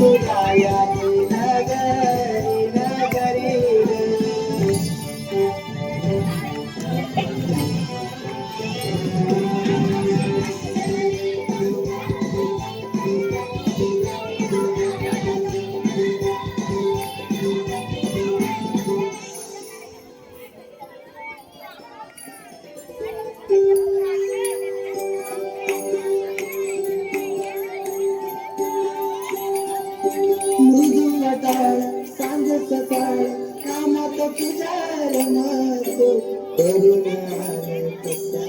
तुझायाची नगरी नगरी मृदुंग टाळ सांग सकाळ कामात तुझ्या रमतो करून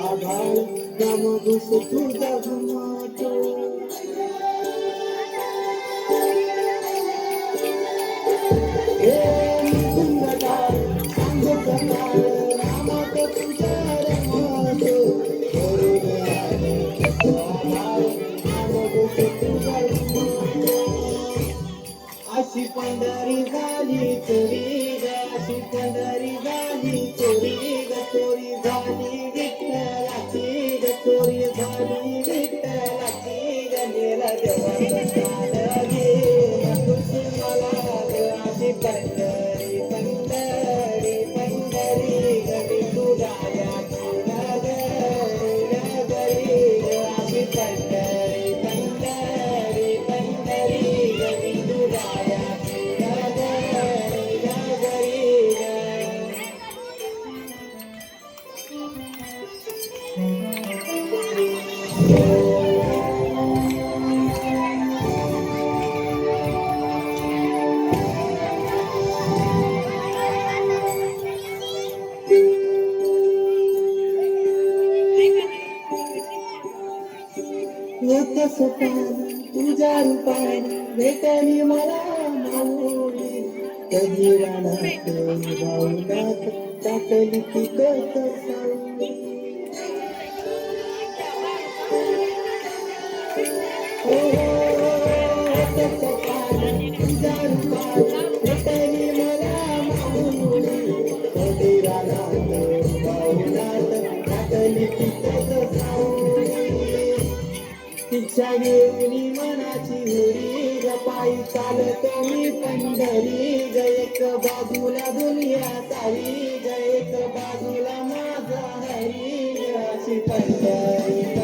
आभाळ गम घुस तुझा घुमतो हे मृदुंग टाळ सांग सकाळ कामात तुझ्या रमतो करून आभाळ गम घुस तुझा घुमतो अशी पंढरी झाली चोरी ग अशी पंढरी झाली चोरी ग चोरी झाली विठ्ठलाची ग चोरी झाली विठ्ठलाची ग नेला देवाचा गे कुसुमाला ग अशी पंढरी पंढरी पंढरी ग विठुरायाची नगरी नगरी ग अशी पंढरी पंढरी पंढरी ग विठुरायाची नगरी नगरी येत सुखान तुझ्या रूपाने भेटली मला माऊली कधी रानात भावनात टाकली ती कथ सावली हो येत सुखान तुझ्या रूपाने भेटली मला माऊली कधी रानात भावनात टाकली ती कथ सावली शिक्षा घेऊन मनाची होरी ग पायी चालतो मी पंढरी ग एक बाजूला दुनिया सारी ग एक बाजूला माझा हरी ग अशी पंढरी